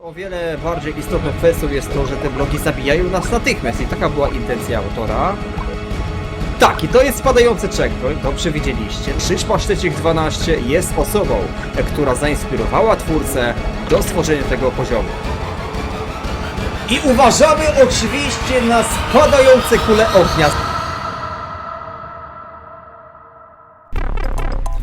O wiele bardziej istotną kwestią jest to, że te bloki zabijają nas natychmiast i taka była intencja autora. Tak, i to jest spadający checkpoint, dobrze widzieliście. Krzyż Pasztecik 12 jest osobą, która zainspirowała twórcę do stworzenia tego poziomu. I uważamy oczywiście na spadające kule ognia.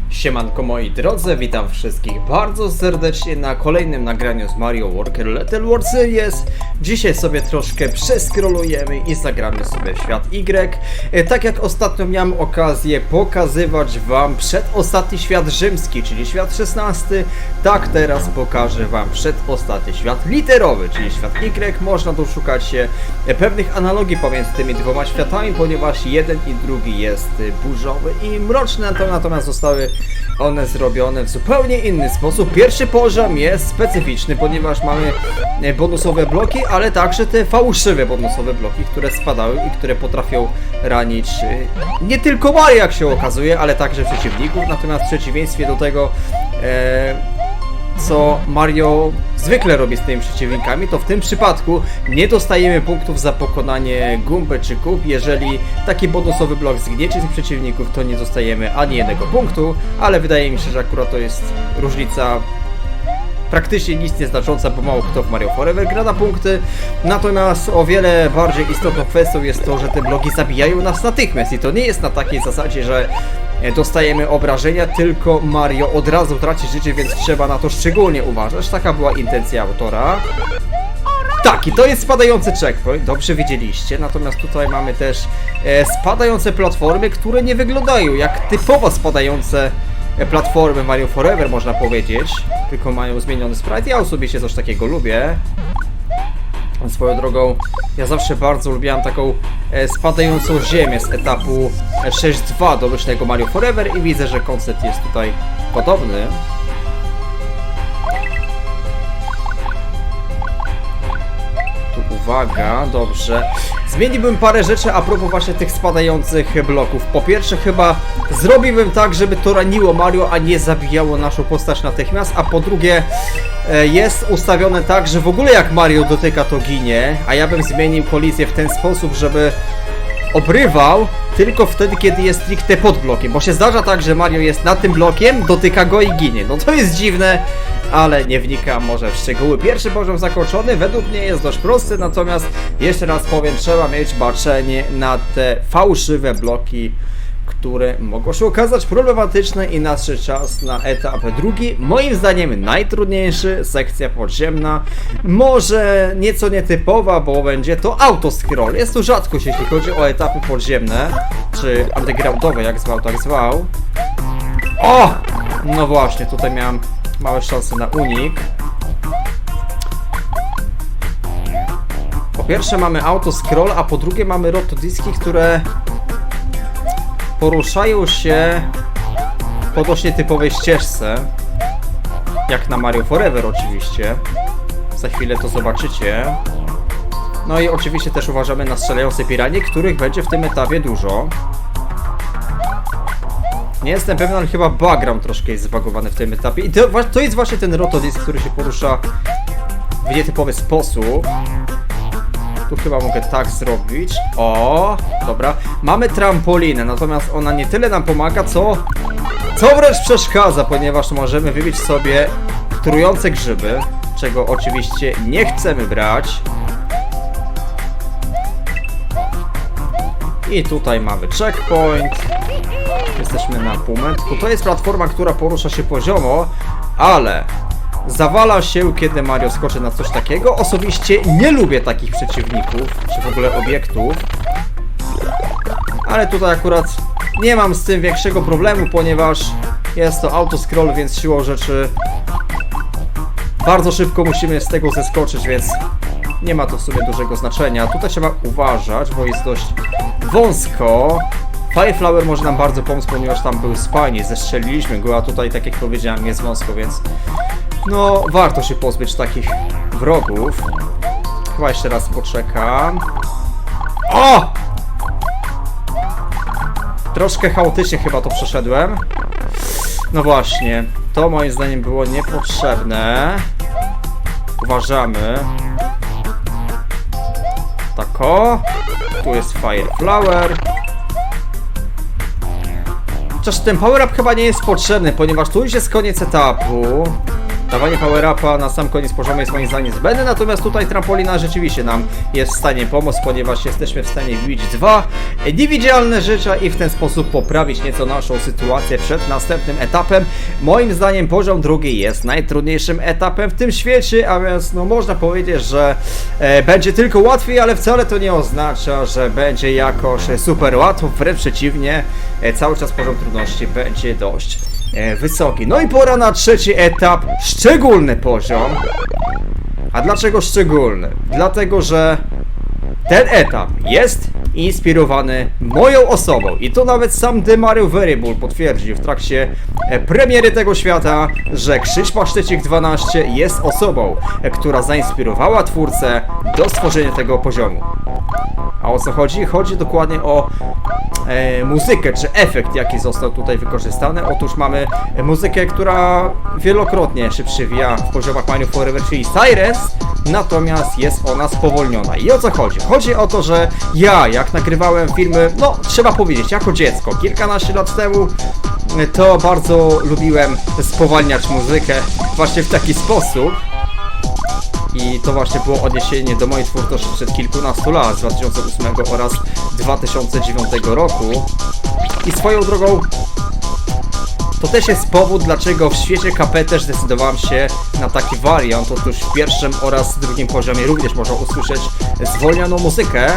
Siemanko moi drodzy, witam wszystkich bardzo serdecznie na kolejnym nagraniu z Mario Worker Little World Series. Dzisiaj sobie troszkę przeskrolujemy i zagramy sobie w świat Y. Tak jak ostatnio miałem okazję pokazywać wam przedostatni świat rzymski, czyli świat 16, tak teraz pokażę wam przedostatni świat literowy, czyli świat Y. Można tu szukać się pewnych analogii pomiędzy tymi dwoma światami, ponieważ jeden i drugi jest burzowy i mroczny, natomiast zostały one zrobione w zupełnie inny sposób. Pierwszy poziom jest specyficzny, ponieważ mamy bonusowe bloki, ale także te fałszywe bonusowe bloki, które spadały i które potrafią ranić nie tylko Mario, jak się okazuje, ale także przeciwników. Natomiast w przeciwieństwie do tego, co Mario zwykle robi z tymi przeciwnikami, to w tym przypadku nie dostajemy punktów za pokonanie Goombę czy Koob. Jeżeli taki bonusowy blok zgniecie tych przeciwników, to nie dostajemy ani jednego punktu, ale wydaje mi się, że akurat to jest różnica praktycznie nic nieznacząca, bo mało kto w Mario Forever gra na punkty. Natomiast o wiele bardziej istotną kwestią jest to, że te bloki zabijają nas natychmiast i to nie jest na takiej zasadzie, że dostajemy obrażenia, tylko Mario od razu traci życie, więc trzeba na to szczególnie uważać. Taka była intencja autora. Tak, i to jest spadający checkpoint, dobrze widzieliście. Natomiast tutaj mamy też spadające platformy, które nie wyglądają jak typowo spadające platformy Mario Forever, można powiedzieć. Tylko mają zmieniony sprite. Ja osobiście coś takiego lubię. Swoją drogą, ja zawsze bardzo lubiłam taką spadającą ziemię z etapu 6.2 domyślnego Mario Forever i widzę, że koncept jest tutaj podobny. Tu uwaga, dobrze. Zmieniłbym parę rzeczy a propos właśnie tych spadających bloków. Po pierwsze chyba zrobiłbym tak, żeby to raniło Mario, a nie zabijało naszą postać natychmiast, a po drugie jest ustawione tak, że w ogóle jak Mario dotyka, to ginie, a ja bym zmienił kolizję w ten sposób, żeby obrywał tylko wtedy, kiedy jest stricte pod blokiem, bo się zdarza tak, że Mario jest nad tym blokiem, dotyka go i ginie. No to jest dziwne, ale nie wnikam może w szczegóły. Pierwszy poziom zakończony, według mnie jest dość prosty, natomiast jeszcze raz powiem, trzeba mieć baczenie na te fałszywe bloki, które mogą się okazać problematyczne i nadszedł czas na etap drugi. Moim zdaniem najtrudniejszy, sekcja podziemna, może nieco nietypowa, bo będzie to autoscroll. Jest to rzadkość, jeśli chodzi o etapy podziemne, czy undergroundowe, jak zwał, tak zwał. O! No właśnie, tutaj miałem małe szanse na unik. Po pierwsze mamy autoscroll, a po drugie mamy rotodiski, które poruszają się po dość nietypowej ścieżce, jak na Mario Forever oczywiście. Za chwilę to zobaczycie. No i oczywiście też uważamy na strzelające piranie, których będzie w tym etapie dużo. Nie jestem pewien, ale chyba background troszkę jest zbagowany w tym etapie. I to jest właśnie ten rotodisk, który się porusza w nietypowy sposób. Tu chyba mogę tak zrobić. O, dobra. Mamy trampolinę, natomiast ona nie tyle nam pomaga, co wręcz przeszkadza, ponieważ możemy wybić sobie trujące grzyby, czego oczywiście nie chcemy brać. I tutaj mamy checkpoint. Jesteśmy na półmetku. To jest platforma, która porusza się poziomo, ale zawala się, kiedy Mario skoczy na coś takiego. Osobiście nie lubię takich przeciwników, czy w ogóle obiektów. Ale tutaj akurat nie mam z tym większego problemu, ponieważ jest to autoscroll, więc siłą rzeczy bardzo szybko musimy z tego zeskoczyć, więc nie ma to w sumie dużego znaczenia. Tutaj trzeba uważać, bo jest dość wąsko. Fireflower może nam bardzo pomóc, ponieważ tam był spajnie, zestrzeliliśmy go, a tutaj, tak jak powiedziałem, jest wąsko, więc no, warto się pozbyć takich wrogów. Chyba jeszcze raz poczekam. O! Troszkę chaotycznie chyba to przeszedłem. No właśnie, to moim zdaniem było niepotrzebne. uważamy. Tak o. Tu jest Fire Flower. Chociaż ten power up chyba nie jest potrzebny, ponieważ tu już jest koniec etapu. Dawanie power upa na sam koniec poziomu jest moim zdaniem zbędne, natomiast tutaj trampolina rzeczywiście nam jest w stanie pomóc, ponieważ jesteśmy w stanie wbić 2 niewidzialne życia i w ten sposób poprawić nieco naszą sytuację przed następnym etapem. Moim zdaniem poziom drugi jest najtrudniejszym etapem w tym świecie, a więc no można powiedzieć, że będzie tylko łatwiej, ale wcale to nie oznacza, że będzie jakoś super łatwo, wręcz przeciwnie, cały czas poziom trudności będzie dość wysoki. No i pora na trzeci etap, szczególny poziom. A dlaczego szczególny? Dlatego, że ten etap jest inspirowany moją osobą i to nawet sam The Mario Variable potwierdził w trakcie premiery tego świata, że Krzyś Pasztecik 12 jest osobą, która zainspirowała twórcę do stworzenia tego poziomu. A o co chodzi? Chodzi dokładnie o muzykę, czy efekt, jaki został tutaj wykorzystany. Otóż mamy muzykę, która wielokrotnie się przewija w poziomach Mario Forever, czyli Sirens, natomiast jest ona spowolniona. I o co chodzi? Chodzi o to, że ja, jak nagrywałem filmy, no trzeba powiedzieć, jako dziecko, kilkanaście lat temu, to bardzo lubiłem spowalniać muzykę właśnie w taki sposób. I to właśnie było odniesienie do mojej twórczości sprzed kilkunastu lat, z 2008 oraz 2009 roku. I swoją drogą, to też jest powód, dlaczego w świecie KP też zdecydowałem się na taki wariant. Otóż w pierwszym oraz drugim poziomie również można usłyszeć zwolnioną muzykę.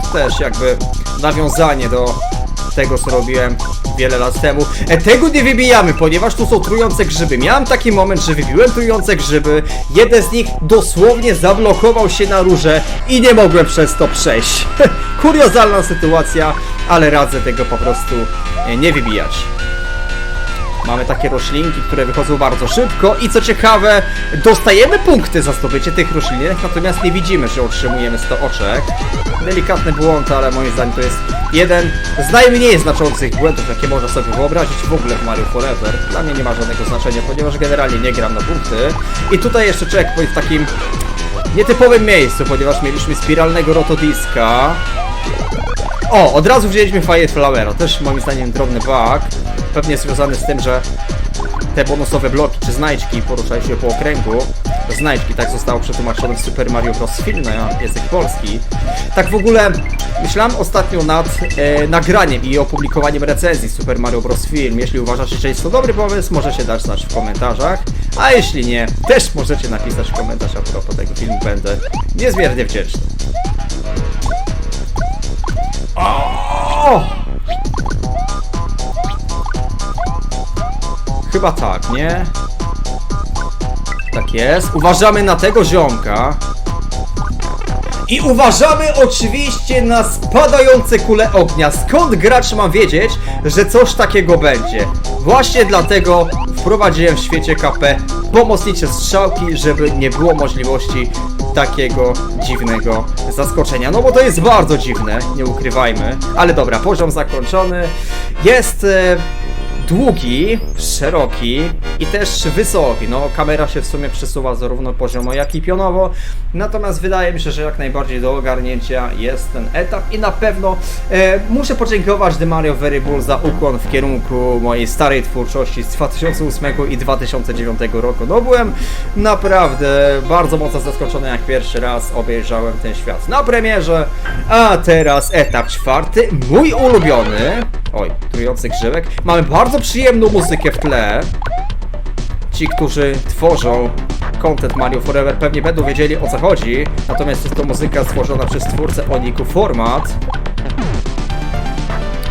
To też jakby nawiązanie do tego, co robiłem wiele lat temu. Tego nie wybijamy, ponieważ tu są trujące grzyby. Miałem taki moment, że wybiłem trujące grzyby. Jeden z nich dosłownie zablokował się na rurze i nie mogłem przez to przejść. Kuriozalna sytuacja, ale radzę tego po prostu nie wybijać. Mamy takie roślinki, które wychodzą bardzo szybko i co ciekawe, dostajemy punkty za zdobycie tych roślinek, natomiast nie widzimy, że otrzymujemy 100 oczek. Delikatny błąd, ale moim zdaniem to jest jeden z najmniej znaczących błędów, jakie można sobie wyobrazić w ogóle w Mario Forever. Dla mnie nie ma żadnego znaczenia, ponieważ generalnie nie gram na punkty. I tutaj jeszcze checkpoint w takim nietypowym miejscu, ponieważ mieliśmy spiralnego rotodiska. O, od razu wzięliśmy Fire Flowera, też moim zdaniem drobny bug. Pewnie związany z tym, że te bonusowe bloki czy znajdźki poruszają się po okręgu. Znajdźki, tak zostało przetłumaczone w Super Mario Bros. Film na język polski. Tak w ogóle myślałem ostatnio nad nagraniem i opublikowaniem recenzji Super Mario Bros. Film. Jeśli uważacie, że jest to dobry pomysł, możecie dać znać w komentarzach. A jeśli nie, też możecie napisać komentarz a propos tego filmu. Będę niezmiernie wdzięczny. O! Chyba tak, nie? Tak jest. Uważamy na tego ziomka. I uważamy oczywiście na spadające kule ognia. Skąd gracz ma wiedzieć, że coś takiego będzie? Właśnie dlatego wprowadziłem w świecie KP pomocnicze strzałki, żeby nie było możliwości takiego dziwnego zaskoczenia. No bo to jest bardzo dziwne, nie ukrywajmy. Ale dobra, poziom zakończony. Jest długi, szeroki i też wysoki. No, kamera się w sumie przesuwa zarówno poziomo, jak i pionowo. Natomiast wydaje mi się, że jak najbardziej do ogarnięcia jest ten etap i na pewno muszę podziękować The Mario Variable za ukłon w kierunku mojej starej twórczości z 2008 i 2009 roku. No, byłem naprawdę bardzo mocno zaskoczony, jak pierwszy raz obejrzałem ten świat na premierze. A teraz etap czwarty, mój ulubiony. Oj, trujący grzybek. Mamy bardzo przyjemną muzykę w tle. Ci, którzy tworzą content Mario Forever, pewnie będą wiedzieli, o co chodzi. Natomiast jest to muzyka stworzona przez twórcę Oniku Format.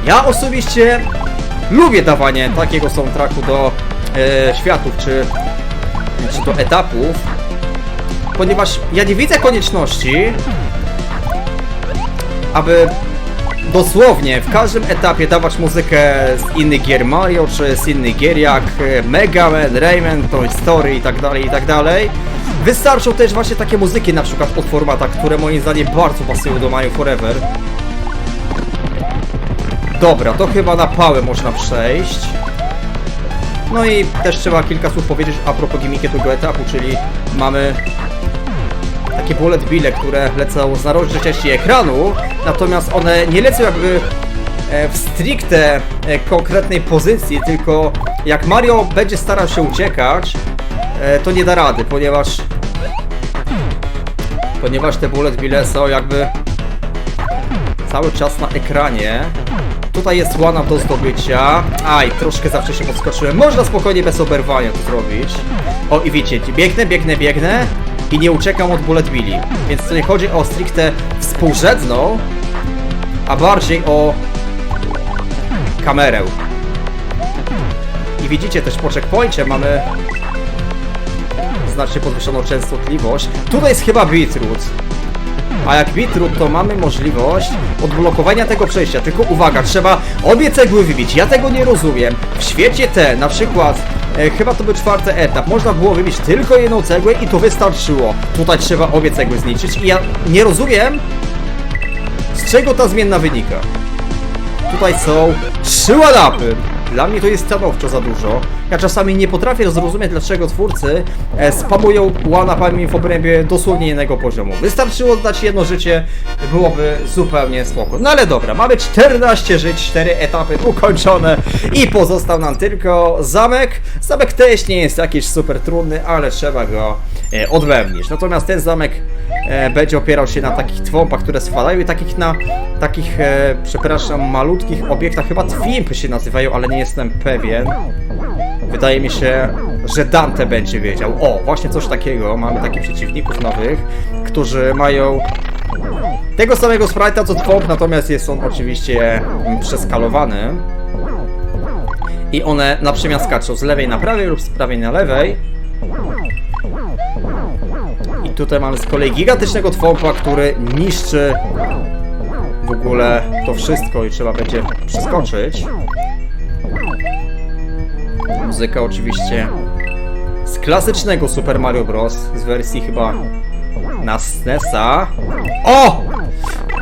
Ja osobiście lubię dawanie takiego soundtracku do światów czy do etapów, ponieważ ja nie widzę konieczności, aby dosłownie w każdym etapie dawać muzykę z innych gier Mario, czy z innych gier jak Mega Man, Rayman, Toy Story itd. Wystarczą też właśnie takie muzyki, na przykład od Formata, które moim zdaniem bardzo pasują do Mario Forever. Dobra, to chyba na pałę można przejść. No i też trzeba kilka słów powiedzieć a propos gimmicku tego etapu, czyli mamy takie bullet bille, które lecą z narożnej części ekranu, natomiast one nie lecą jakby w stricte konkretnej pozycji, tylko jak Mario będzie starał się uciekać, to nie da rady, ponieważ te bullet bille są jakby cały czas na ekranie. Tutaj jest łana do zdobycia. Aj, troszkę za wcześnie podskoczyłem. Można spokojnie bez oberwania to zrobić. O, i widzicie, biegnę i nie uciekam od bullet billi. Więc to nie chodzi o stricte współrzędną, a bardziej o kamerę. I widzicie też po checkpoincie mamy znacznie podwyższoną częstotliwość. Tutaj jest chyba bitrate. A jak bitrate, to mamy możliwość odblokowania tego przejścia. Tylko uwaga, trzeba obie cegły wybić. Ja tego nie rozumiem. W świecie T, na przykład, chyba to był 4. etap, można było wybić tylko jedną cegłę i to wystarczyło. Tutaj trzeba obie cegły zniszczyć i ja nie rozumiem, z czego ta zmienna wynika. Tutaj są 3 one-upy. Dla mnie to jest stanowczo za dużo. Ja czasami nie potrafię zrozumieć, dlaczego twórcy spamują one-upami w obrębie dosłownie jednego poziomu. Wystarczyło dać jedno życie, byłoby zupełnie spoko. No ale dobra, mamy 14 żyć, 4 etapy ukończone i pozostał nam tylko zamek. Zamek też nie jest jakiś super trudny, ale trzeba go odwewnątrz. Natomiast ten zamek będzie opierał się na takich twompach, które spadają i takich, przepraszam, malutkich obiektach, chyba twimpy się nazywają, ale nie jestem pewien. Wydaje mi się, że Dante będzie wiedział. O, właśnie coś takiego. Mamy takich przeciwników nowych, którzy mają tego samego sprite'a co Twomp, natomiast jest on oczywiście przeskalowany. I one na przemian skaczą z lewej na prawej lub z prawej na lewej. I tutaj mamy z kolei gigantycznego Twompa, który niszczy w ogóle to wszystko i trzeba będzie przeskoczyć. Muzyka oczywiście z klasycznego Super Mario Bros. Z wersji chyba na SNES-a. O!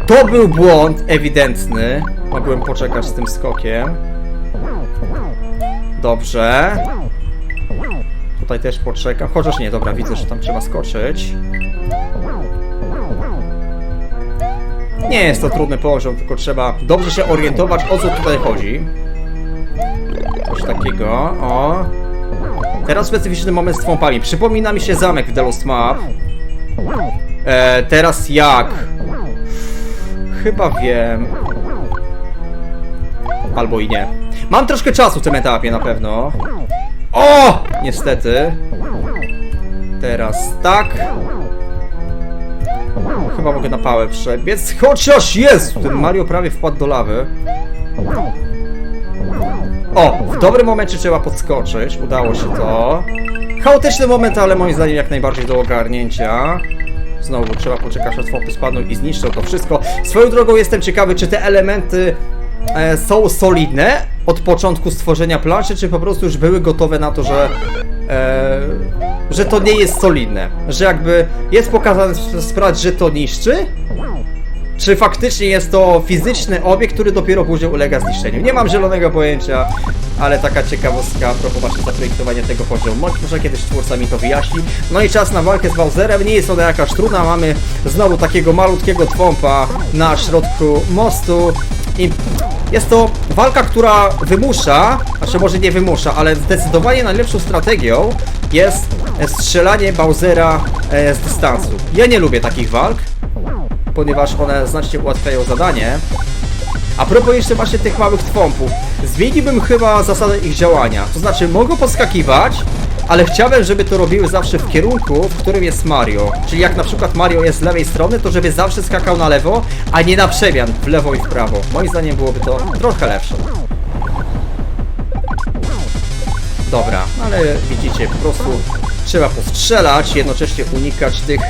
To był błąd ewidentny. Mogłem poczekać z tym skokiem. Dobrze. Tutaj też poczekam. Chociaż nie, dobra, widzę, że tam trzeba skoczyć. Nie jest to trudny poziom, tylko trzeba dobrze się orientować, o co tutaj chodzi. Coś takiego, o. Teraz specyficzny moment z twompami. Przypomina mi się zamek w The Lost Map. Teraz jak? Chyba wiem. Albo i nie. Mam troszkę czasu w tym etapie na pewno. O! Niestety. Teraz tak. Chyba mogę na pałę przebiec. Chociaż jest! Ten Mario prawie wpadł do lawy. O! W dobrym momencie trzeba podskoczyć. Udało się to. Chaotyczny moment, ale moim zdaniem jak najbardziej do ogarnięcia. Znowu trzeba poczekać, aż twopy spadną i zniszczą to wszystko. Swoją drogą jestem ciekawy, czy te elementy są solidne od początku stworzenia planszy, czy po prostu już były gotowe na to, że to nie jest solidne. Że jakby jest pokazany sprawdź, że to niszczy, czy faktycznie jest to fizyczny obiekt, który dopiero później ulega zniszczeniu. Nie mam zielonego pojęcia, ale taka ciekawostka a propos właśnie zaprojektowania tego poziomu. Może kiedyś twórca mi to wyjaśni. No i czas na walkę z Bowserem. Nie jest ona jakaś trudna. Mamy znowu takiego malutkiego twompa na środku mostu. I jest to walka, która wymusza, znaczy może nie wymusza, ale zdecydowanie najlepszą strategią jest strzelanie Bowsera z dystansu. Ja nie lubię takich walk, ponieważ one znacznie ułatwiają zadanie. A propos jeszcze właśnie tych małych twompów, zmieniłbym chyba zasadę ich działania. To znaczy mogą podskakiwać, ale chciałbym, żeby to robiły zawsze w kierunku, w którym jest Mario. Czyli jak na przykład Mario jest z lewej strony, to żeby zawsze skakał na lewo, a nie na przemian w lewo i w prawo. Moim zdaniem byłoby to trochę lepsze. Dobra, ale widzicie, po prostu trzeba postrzelać, jednocześnie unikać tych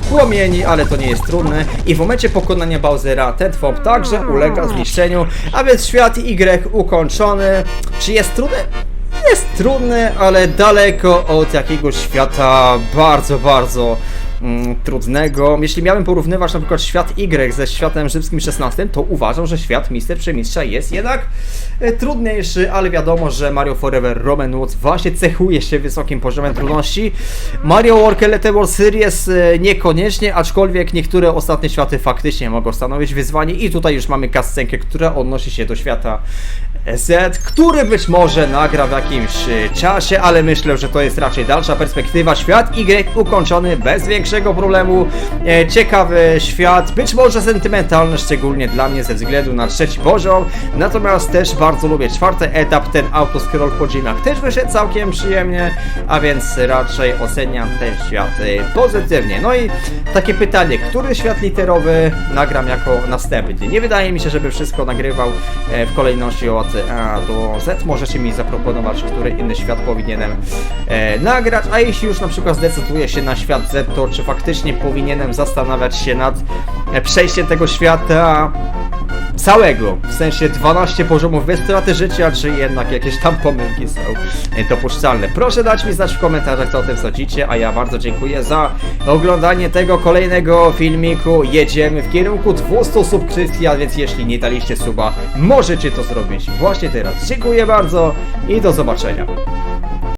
płomieni, ale to nie jest trudne. I w momencie pokonania Bowsera ten twomp także ulega zniszczeniu, a więc świat Y ukończony. Czy jest trudny? Jest trudny, ale daleko od jakiegoś świata bardzo, bardzo trudnego. Jeśli miałbym porównywać na przykład świat Y ze światem rzymskim XVI, to uważam, że świat Mister Przemistrza jest jednak trudniejszy, ale wiadomo, że Mario Forever Roman Woods właśnie cechuje się wysokim poziomem trudności. Mario World Elite World Series niekoniecznie, aczkolwiek niektóre ostatnie światy faktycznie mogą stanowić wyzwanie i tutaj już mamy cutscenkę, która odnosi się do świata Z, który być może nagra w jakimś czasie, ale myślę, że to jest raczej dalsza perspektywa. Świat Y ukończony bez większego problemu. Ciekawy świat, być może sentymentalny, szczególnie dla mnie ze względu na trzeci poziom. Natomiast też bardzo lubię czwarty etap, ten autoscroll po ziemiach też wyszedł całkiem przyjemnie, a więc raczej oceniam ten świat pozytywnie. No i takie pytanie, który świat literowy nagram jako następny? Nie wydaje mi się, żeby wszystko nagrywał w kolejności od A do Z. Możecie mi zaproponować, który inny świat powinienem nagrać, a jeśli już na przykład zdecyduję się na świat Z, to czy faktycznie powinienem zastanawiać się nad przejściem tego świata całego, w sensie 12 poziomów bez straty życia, czy jednak jakieś tam pomyłki są dopuszczalne. Proszę dać mi znać w komentarzach, co o tym sądzicie, a ja bardzo dziękuję za oglądanie tego kolejnego filmiku. Jedziemy w kierunku 200 subskrypcji, a więc jeśli nie daliście suba, możecie to zrobić właśnie teraz. Dziękuję bardzo i do zobaczenia.